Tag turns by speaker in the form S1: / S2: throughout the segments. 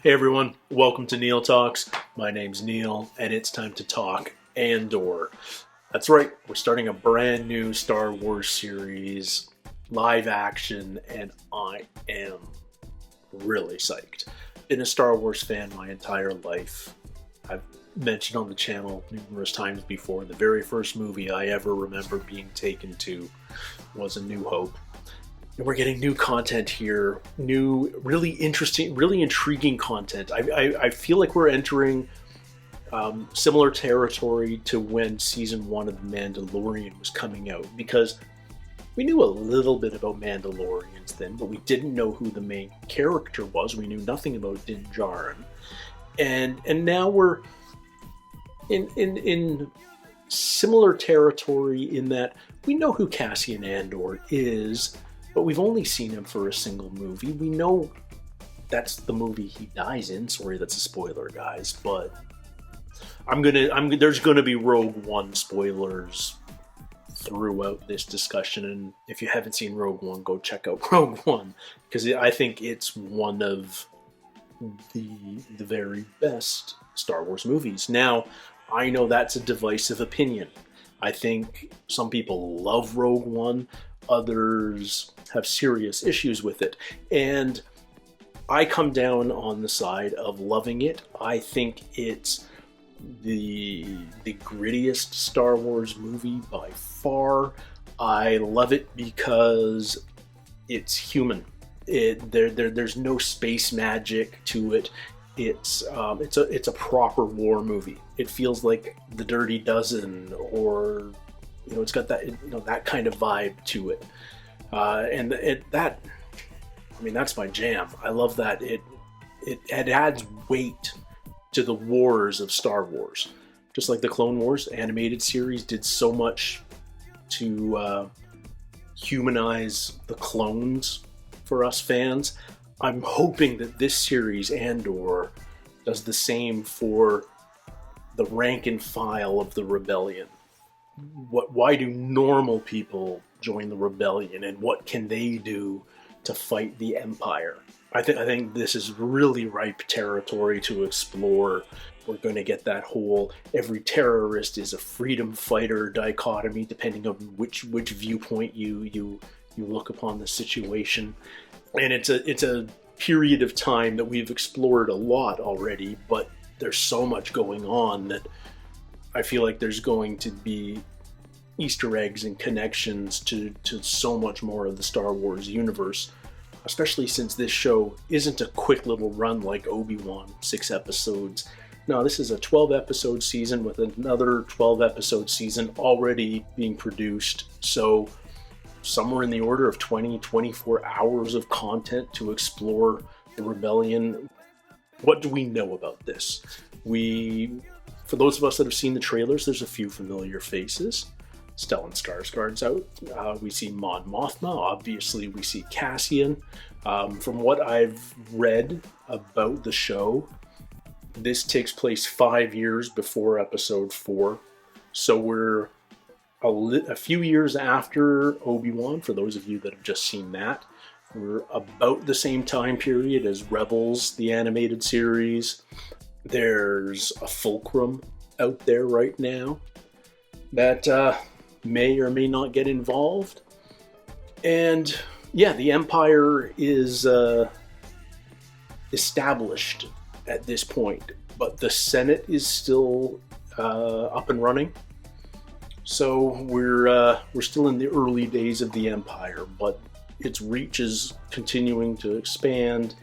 S1: Hey everyone, welcome to Neil Talks. My name's Neil, and it's time to talk ANDOR. That's right, we're starting a brand new Star Wars series, live action, and I am really psyched. Been a Star Wars fan my entire life. I've mentioned on the channel numerous times before, the very first movie I ever remember being taken to was A New Hope. And we're getting new content here, new, really interesting, really intriguing content. I feel like we're entering similar territory to when season 1 of The Mandalorian was coming out, because we knew a little bit about Mandalorians then, but we didn't know who the main character was. We knew nothing about Din Djarin. And now we're in similar territory in that we know who Cassian Andor is, but we've only seen him for a single movie. We know that's the movie he dies in. Sorry, that's a spoiler, guys, but there's gonna be Rogue One spoilers throughout this discussion, and if you haven't seen Rogue One, go check out Rogue One, because I think it's one of the very best Star Wars movies. Now, I know that's a divisive opinion. I think some people love Rogue One, others have serious issues with it, and I come down on the side of loving it. I think it's the grittiest Star Wars movie by far. I love it because it's human. There's no space magic to it. It's a proper war movie. It feels like The Dirty Dozen, or it's got that that kind of vibe to it, that's my jam. I love that it adds weight to the wars of Star Wars, just like the Clone Wars animated series did so much to humanize the clones for us fans. I'm hoping that this series, Andor, does the same for the rank and file of the rebellion. Why do normal people join the rebellion, and what can they do to fight the Empire? I think this is really ripe territory to explore. We're going to get that whole every terrorist is a freedom fighter dichotomy, depending on which viewpoint you look upon the situation. And it's a period of time that we've explored a lot already, but there's so much going on that I feel like there's going to be Easter eggs and connections to so much more of the Star Wars universe, especially since this show isn't a quick little run like Obi-Wan, 6 episodes. No, this is a 12-episode season with another 12-episode season already being produced. So somewhere in the order of 24 hours of content to explore the rebellion. What do we know about this? For those of us that have seen the trailers, there's a few familiar faces. Stellan Skarsgård's out. We see Mon Mothma. Obviously, we see Cassian. From what I've read about the show, this takes place 5 years before Episode 4. So we're a few years after Obi-Wan, for those of you that have just seen that. We're about the same time period as Rebels, the animated series. There's a fulcrum out there right now that may or may not get involved. And yeah, the Empire is established at this point, but the Senate is still up and running. So we're still in the early days of the Empire, but its reach is continuing to expand.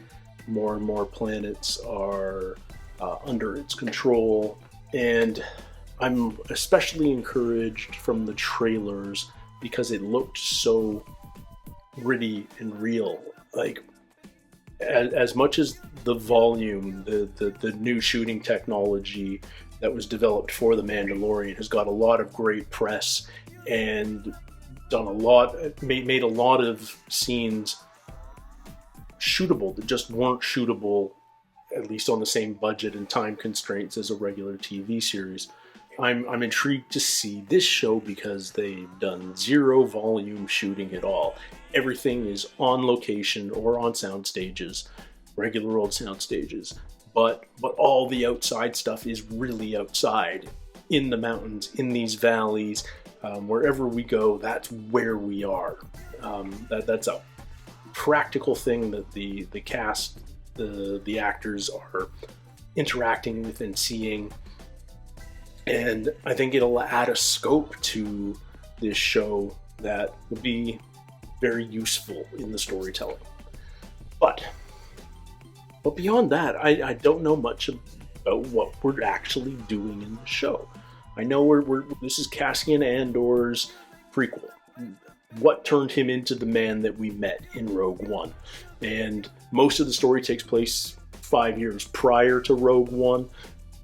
S1: More and more planets are under its control, and I'm especially encouraged from the trailers because it looked so gritty and real. Like, as much as the volume, the new shooting technology that was developed for The Mandalorian has got a lot of great press and made a lot of scenes shootable that just weren't shootable, at least on the same budget and time constraints as a regular TV series. I'm intrigued to see this show because they've done zero volume shooting at all. Everything is on location or on sound stages. regular old sound stages. But all the outside stuff is really outside, in the mountains, in these valleys, wherever we go, that's where we are. That's a practical thing that the cast, the actors are interacting with and seeing. And I think it'll add a scope to this show that will be very useful in the storytelling. But beyond that, I don't know much about what we're actually doing in the show. I know this is Cassian Andor's prequel. What turned him into the man that we met in Rogue One? And most of the story takes place 5 years prior to Rogue One,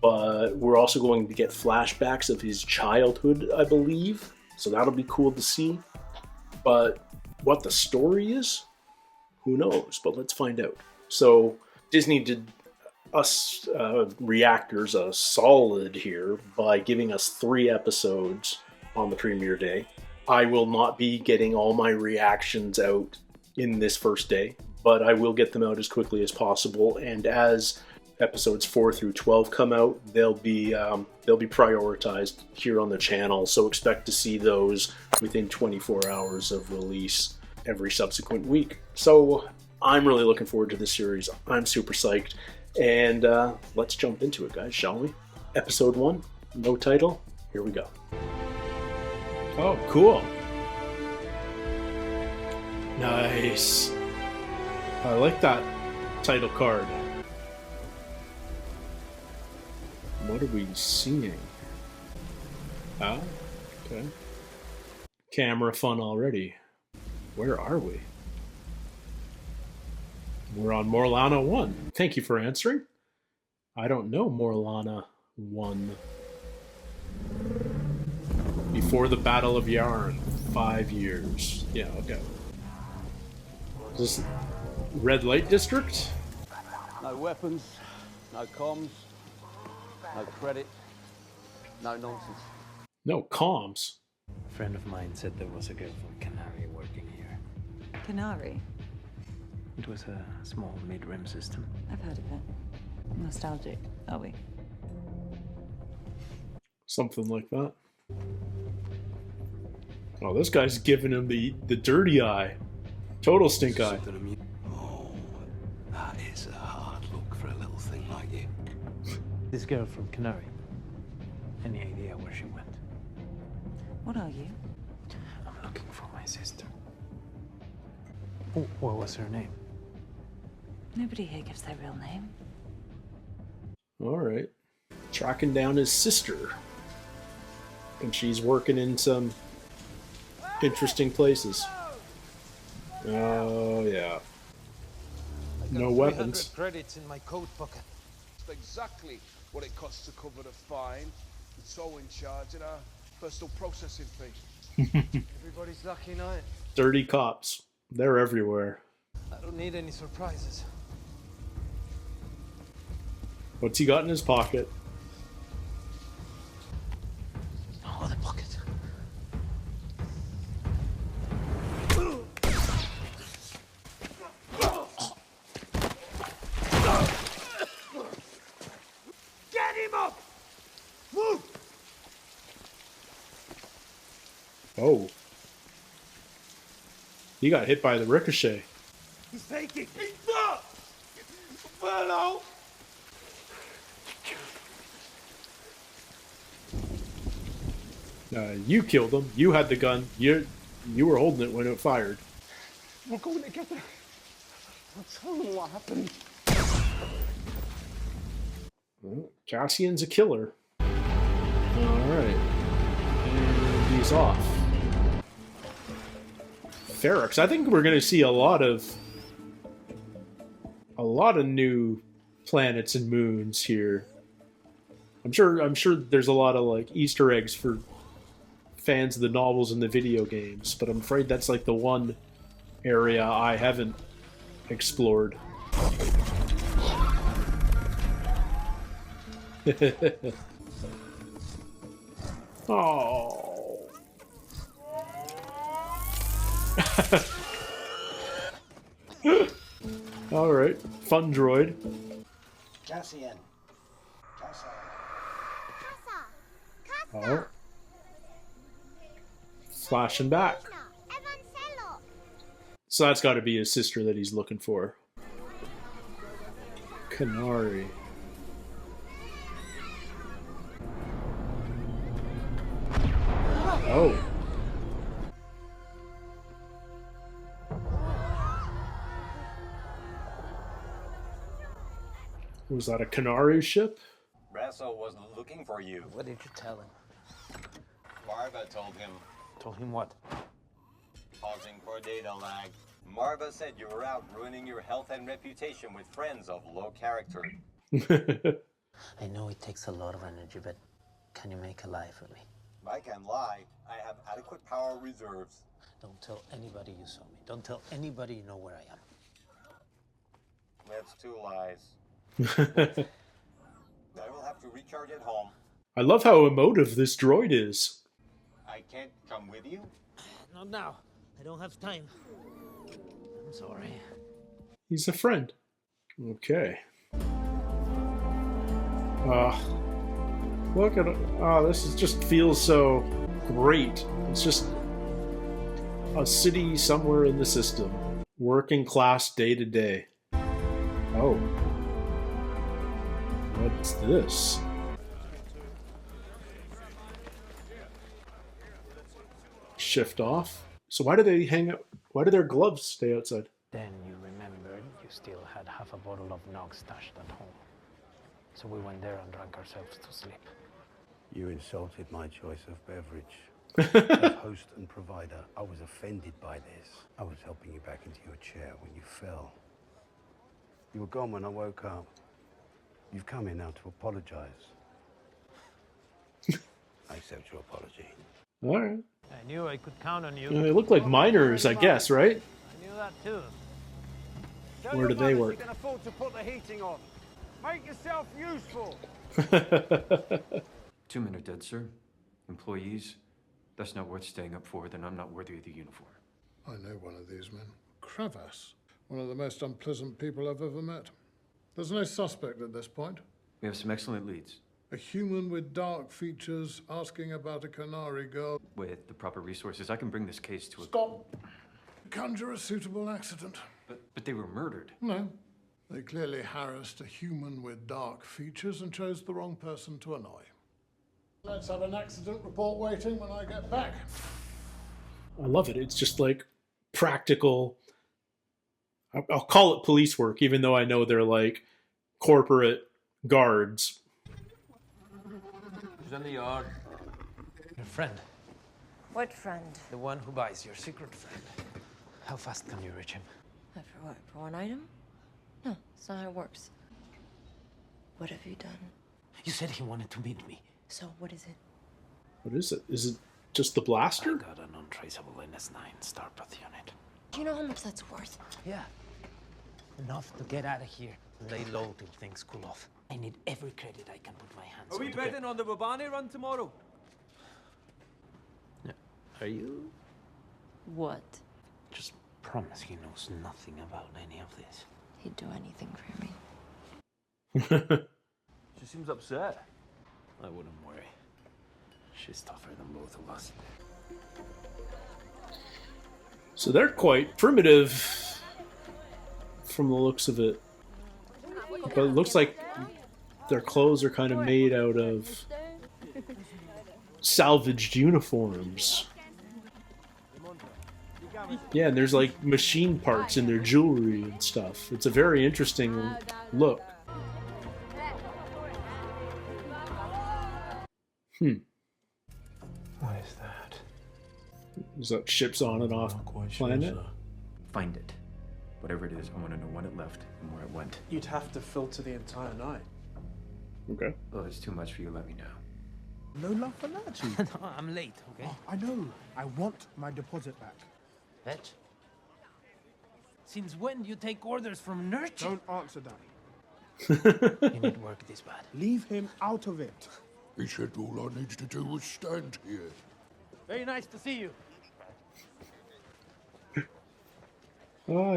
S1: but we're also going to get flashbacks of his childhood, I believe. So that'll be cool to see. But what the story is, who knows? But let's find out. So Disney did us reactors a solid here by giving us 3 episodes on the premiere day. I will not be getting all my reactions out in this first day, but I will get them out as quickly as possible. And as episodes 4 through 12 come out, they'll be prioritized here on the channel. So expect to see those within 24 hours of release every subsequent week. So I'm really looking forward to this series. I'm super psyched. And let's jump into it, guys, shall we? Episode 1, no title. Here we go. Oh, cool. Nice. I like that title card. What are we seeing? Oh, okay. Camera fun already. Where are we? We're on Morlana 1. Thank you for answering. I don't know Morlana 1. Before the Battle of Yavin, 5 years. Yeah, okay. Is this Red Light District?
S2: No weapons, no comms, no credit, no nonsense.
S1: No comms.
S3: A friend of mine said there was a girl from Canary working here.
S4: Canary?
S3: It was a small mid-rim system.
S4: I've heard of it. Nostalgic, are we?
S1: Something like that. Oh, this guy's giving him the dirty eye. Total stink eye.
S5: Oh, that is a hard look for a little thing like you.
S3: This girl from Canary. Any idea where she went?
S4: What are you?
S3: I'm looking for my sister. What was her name?
S4: Nobody here gives their real name.
S1: Alright. Tracking down his sister. And she's working in some interesting places. Oh, yeah. No weapons.
S2: Credits in my coat pocket.
S6: That's exactly what it costs to cover the fine. It's so in charge of our personal processing fee.
S2: Everybody's lucky night.
S1: Dirty cops. They're everywhere.
S2: I don't need any surprises.
S1: What's he got in his pocket?
S2: Oh, the pocket. Get him up! Move!
S1: Oh. He got hit by the ricochet.
S2: He's taking. He's up! Hello!
S1: You killed him. You had the gun. You were holding it when it fired.
S2: We're going together. I'll tell him what happened.
S1: Well, Cassian's a killer. Alright. And he's off. Ferox. I think we're going to see a lot of new planets and moons here. I'm sure there's a lot of like Easter eggs for fans of the novels and the video games, but I'm afraid that's like the one area I haven't explored. Oh. All right. Fun droid.
S7: Cassian. Casa.
S1: Oh. Flashing back. So that's got to be his sister that he's looking for. Canary. Oh. Was that a Canary ship?
S8: Brasso was looking for you.
S3: What did you tell him?
S8: Marva told him,
S3: Told him what?
S8: pausing for data lag. Marva said you were out ruining your health and reputation with friends of low character.
S3: I know it takes a lot of energy, but can you make a lie for me?
S8: I can lie. I have adequate power reserves.
S3: Don't tell anybody you saw me. Don't tell anybody you know where I am.
S8: That's 2 lies. I will have to recharge at home.
S1: I love how emotive this droid is.
S8: I can't come with you.
S3: Not now. I don't have time. I'm sorry.
S1: He's a friend. Okay. Look at it. Oh, this is just feels so great. It's just a city somewhere in the system. Working class day to day. Oh. What's this? Shift off. So why do they hang out? Why do their gloves stay outside?
S3: Then you remembered you still had half a bottle of Nog stashed at home. So we went there and drank ourselves to sleep.
S5: You insulted my choice of beverage. As host and provider, I was offended by this. I was helping you back into your chair when you fell. You were gone when I woke up. You've come in now to apologize. I accept your apology.
S1: All right.
S3: I knew I could count on you.
S1: They look like miners, I guess, right?
S3: I knew that too.
S1: Where do they work?
S2: You can afford to put the heating on. Make yourself useful.
S9: 2 men are dead, sir. Employees. That's not worth staying up for, then I'm not worthy of the uniform.
S10: I know one of these men. Kravas. One of the most unpleasant people I've ever met. There's no suspect at this point.
S9: We have some excellent leads.
S10: A human with dark features asking about a Canary girl.
S9: With the proper resources, I can bring this case to a...
S10: Stop! Conjure a suitable accident.
S9: But they were murdered.
S10: No. They clearly harassed a human with dark features and chose the wrong person to annoy. Let's have an accident report waiting when I get back.
S1: I love it. It's just like practical. I'll call it police work, even though I know they're like corporate guards.
S9: Who's in the yard?
S3: Your friend.
S4: What friend?
S3: The one who buys your secret friend. How fast can you reach him?
S4: For what? For one item? No, that's not how it works. What have you done?
S3: You said he wanted to meet me.
S4: So, what is it?
S1: What is it? Is it just the
S3: I
S1: blaster?
S3: got an untraceable NS9 Starpath unit.
S4: Do you know how much that's worth?
S3: Yeah. Enough to get out of here and lay low till things cool off. I need every credit I can put my hands on.
S9: Are we
S3: to get-
S9: betting on the Babani run tomorrow?
S3: Yeah. Are you?
S4: What?
S3: Just promise he knows nothing about any of this.
S4: He'd do anything for me.
S9: She seems upset.
S3: I wouldn't worry. She's tougher than both of us.
S1: So they're quite primitive from the looks of it. But it looks like their clothes are kind of made out of salvaged uniforms. Yeah, and there's like machine parts in their jewelry and stuff. It's a very interesting look.
S3: What is that?
S1: Is that ships on and off planet?
S9: Find it. Whatever it is, I want to know when it left and where it went.
S11: You'd have to filter the entire night.
S1: Okay.
S9: Well, it's too much for you, let me know.
S11: No love for Nerchi.
S3: No, I'm late, okay?
S11: I know. I want my deposit back.
S3: Fetch. Since when do you take orders from Nerchi?
S11: Don't answer that.
S3: You need work this bad.
S11: Leave him out of it.
S10: He said all I needed to do was stand here.
S3: Very nice to see you.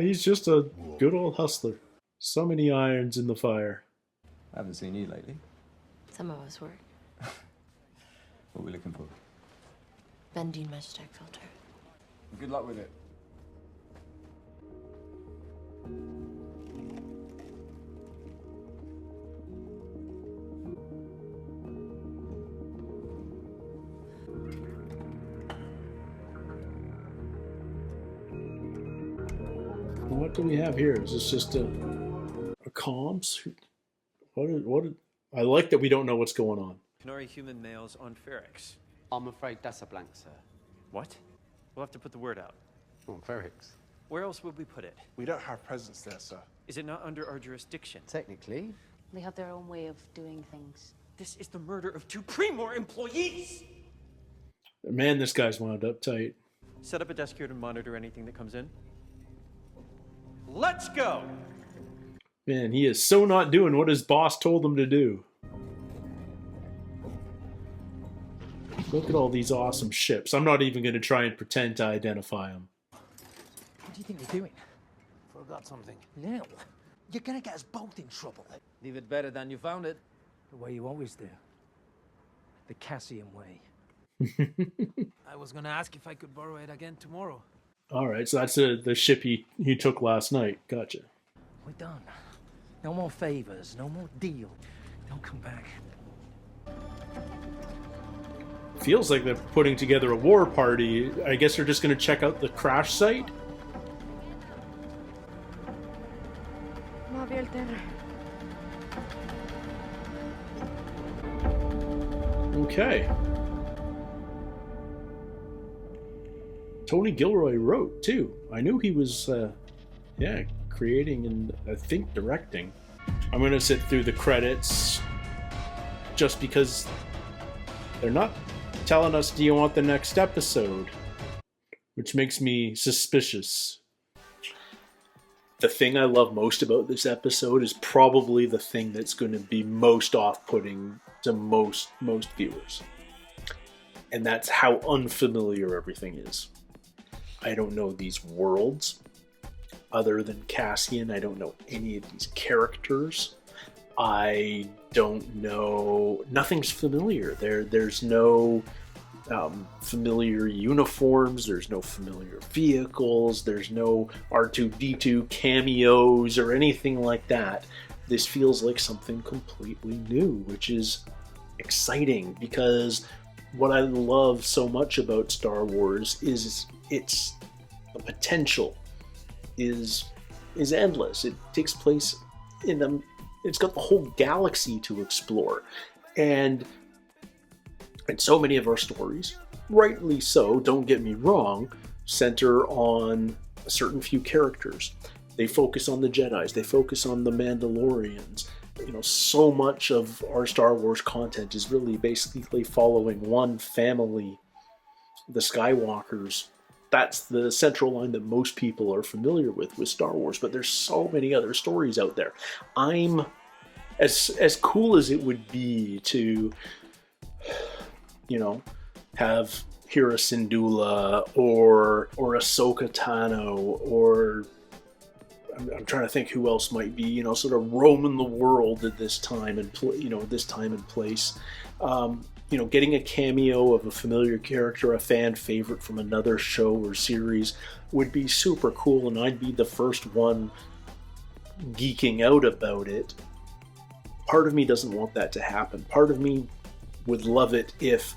S1: He's just a good old hustler. So many irons in the fire.
S9: I haven't seen you lately.
S4: Some of us work.
S9: What are we looking for?
S4: Bending Magitech filter.
S9: Good luck with it.
S1: What do we have here? Is this just a comms? I like that we don't know what's going on.
S9: Canary human males on Ferrix.
S12: I'm afraid that's a blank, sir.
S9: What? We'll have to put the word out.
S12: On Ferrix.
S9: Where else would we put it?
S2: We don't have presence there, sir.
S9: Is it not under our jurisdiction?
S12: Technically.
S13: They have their own way of doing things.
S9: This is the murder of 2 Primor employees!
S1: Man, this guy's wound up tight.
S9: Set up a desk here to monitor anything that comes in. Let's go!
S1: Man, he is so not doing what his boss told him to do. Look at all these awesome ships. I'm not even going to try and pretend to identify them.
S14: What do you think you're doing?
S12: Forgot something.
S14: Now? You're gonna get us both in trouble.
S12: Leave it better than you found it.
S14: The way you always do. The Cassian way.
S12: I was gonna ask if I could borrow it again tomorrow.
S1: All right, so that's the ship he took last night. Gotcha.
S14: We're done. No more favors, no more deal. Don't come back.
S1: Feels like they're putting together a war party. I guess they're just going to check out the crash site. Okay. Tony Gilroy wrote too. I knew he was, creating and I think directing. I'm going to sit through the credits just because they're not telling us, do you want the next episode? Which makes me suspicious. The thing I love most about this episode is probably the thing that's going to be most off-putting to most viewers. And that's how unfamiliar everything is. I don't know these worlds. Other than Cassian, I don't know any of these characters. I don't know... Nothing's familiar. There's no familiar uniforms. There's no familiar vehicles. There's no R2-D2 cameos or anything like that. This feels like something completely new, which is exciting because what I love so much about Star Wars is its the potential is endless. It takes place in it's got the whole galaxy to explore, and so many of our stories, rightly so, don't get me wrong, center on a certain few characters. They focus on the Jedis, they focus on the Mandalorians. You know, so much of our Star Wars content is really basically following one family, the Skywalkers. That's the central line that most people are familiar with Star Wars, but there's so many other stories out there. I'm as cool as it would be to, you know, have Hera Syndulla or Ahsoka Tano, or I'm trying to think who else might be, you know, sort of roaming the world at this time and this time and place. You know, getting a cameo of a familiar character, a fan favorite from another show or series would be super cool, and I'd be the first one geeking out about it. Part of me doesn't want that to happen. Part of me would love it if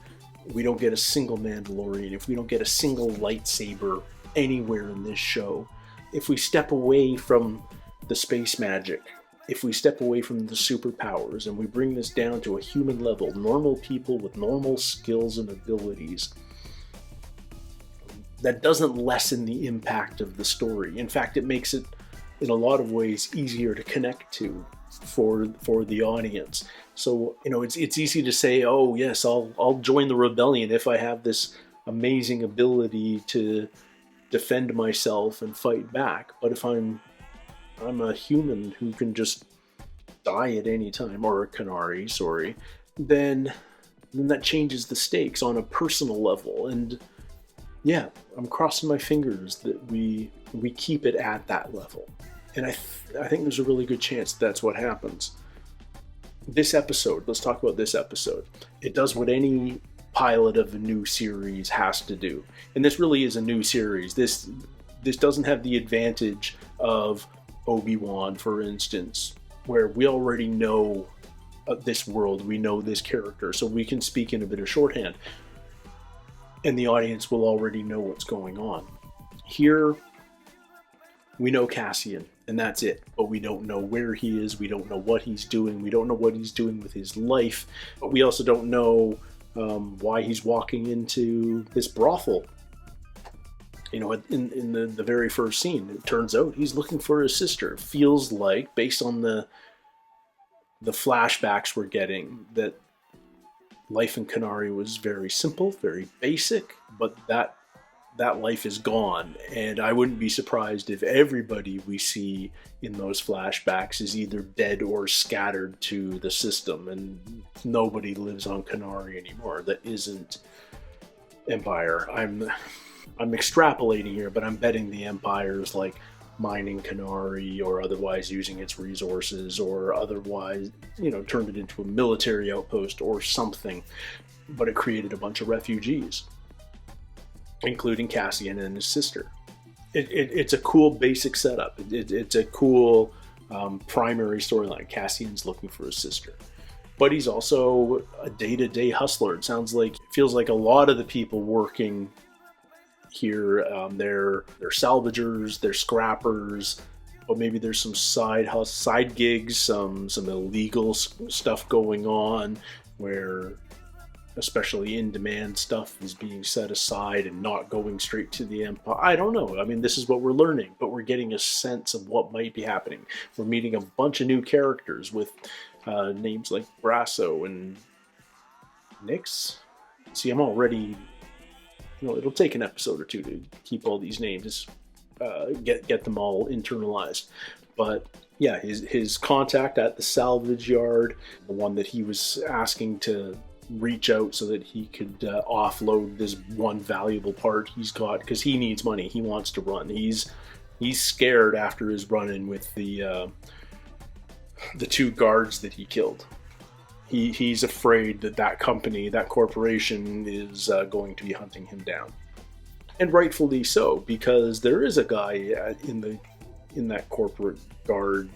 S1: we don't get a single Mandalorian, if we don't get a single lightsaber anywhere in this show, if we step away from the space magic, if we step away from the superpowers and we bring this down to a human level, normal people with normal skills and abilities, that doesn't lessen the impact of the story. In fact, it makes it, in a lot of ways, easier to connect to for the audience. So, you know, it's easy to say, oh yes, I'll join the rebellion if I have this amazing ability to defend myself and fight back. But if I'm a human who can just die at any time, or a Canary, sorry, then that changes the stakes on a personal level. And yeah, I'm crossing my fingers that we keep it at that level. And I think there's a really good chance that's what happens. This episode, let's talk about this episode. It does what any pilot of a new series has to do. And this really is a new series. This doesn't have the advantage of Obi-Wan, for instance, where we already know this world, we know this character, so we can speak in a bit of shorthand. And the audience will already know what's going on. Here, we know Cassian, and that's it. But we don't know where he is, we don't know what he's doing, we don't know what he's doing with his life, but we also don't know why he's walking into this brothel. You know, in the very first scene, it turns out he's looking for his sister. It feels like, based on the flashbacks we're getting, that life in Kenari was very simple, very basic, but that life is gone. And I wouldn't be surprised if everybody we see in those flashbacks is either dead or scattered to the system, and nobody lives on Kenari anymore that isn't Empire. I'm extrapolating here, but I'm betting the Empire's like mining Kenari or otherwise using its resources, or otherwise, you know, turned it into a military outpost or something. But it created a bunch of refugees, including Cassian and his sister. It's a cool basic setup. It's a cool primary storyline. Cassian's looking for his sister, but he's also a day-to-day hustler. It feels like a lot of the people working here, they're salvagers, they're scrappers, but maybe there's some side gigs, some illegal stuff going on, where especially in-demand stuff is being set aside and not going straight to the Empire. I don't know. I mean, this is what we're learning, but we're getting a sense of what might be happening. We're meeting a bunch of new characters with names like Brasso and Nyx. See, I'm already... You know, it'll take an episode or two to keep all these names, get them all internalized. But yeah, his contact at the salvage yard, the one that he was asking to reach out so that he could offload this one valuable part he's got, because he needs money. He wants to run. He's scared after his run-in with the 2 guards that he killed. He's afraid that company, that corporation, is going to be hunting him down, and rightfully so, because there is a guy in that corporate guard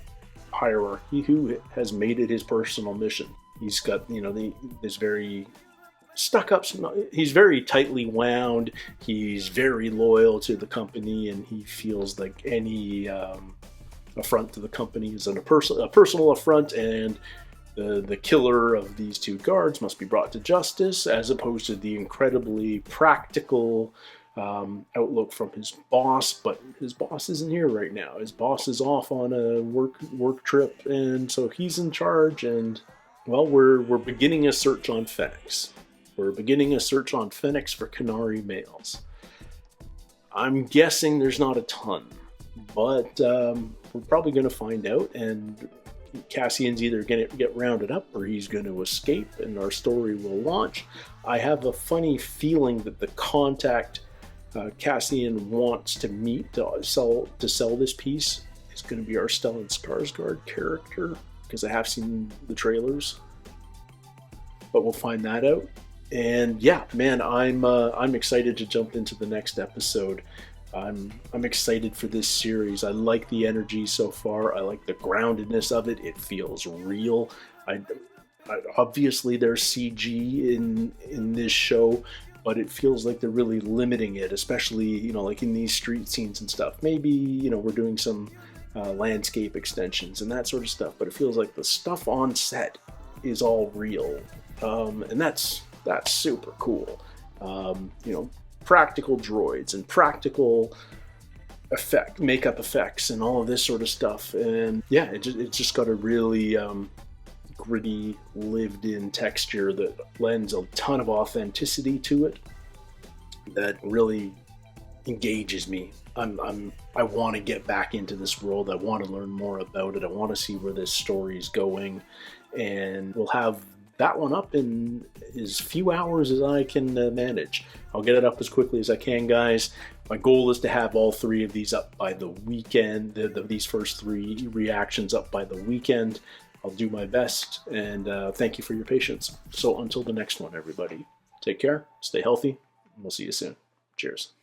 S1: hierarchy who has made it his personal mission. He's got, you know, this very stuck up. He's very tightly wound. He's very loyal to the company, and he feels like any affront to the company is a personal affront, and the killer of these 2 guards must be brought to justice, as opposed to the incredibly practical outlook from his boss. But his boss isn't here right now. His boss is off on a work trip, and so he's in charge. And well, we're beginning a search on Fennec. We're beginning a search on Fennec for Kenari males. I'm guessing there's not a ton, but we're probably going to find out, and Cassian's either going to get rounded up or he's going to escape, and our story will launch. I have a funny feeling that the contact Cassian wants to meet to sell this piece is going to be our Stellan Skarsgård character, because I have seen the trailers, but we'll find that out. And yeah, man, I'm excited to jump into the next episode. I'm excited for this series. I like the energy so far. I like the groundedness of it. It feels real. I obviously there's CG in this show, but it feels like they're really limiting it, especially, you know, like in these street scenes and stuff. Maybe, you know, we're doing some landscape extensions and that sort of stuff, but it feels like the stuff on set is all real, and that's super cool. You know, practical droids and practical makeup effects and all of this sort of stuff, and yeah, it's just got a really gritty, lived-in texture that lends a ton of authenticity to it that really engages me. I want to get back into this world. I want to learn more about it. I want to see where this story is going, and we'll have that one up in as few hours as I can manage. I'll get it up as quickly as I can, guys. My goal is to have all 3 of these up by the weekend. These first 3 reactions up by the weekend. I'll do my best, and thank you for your patience. So until the next one, everybody, take care, stay healthy, and we'll see you soon. Cheers.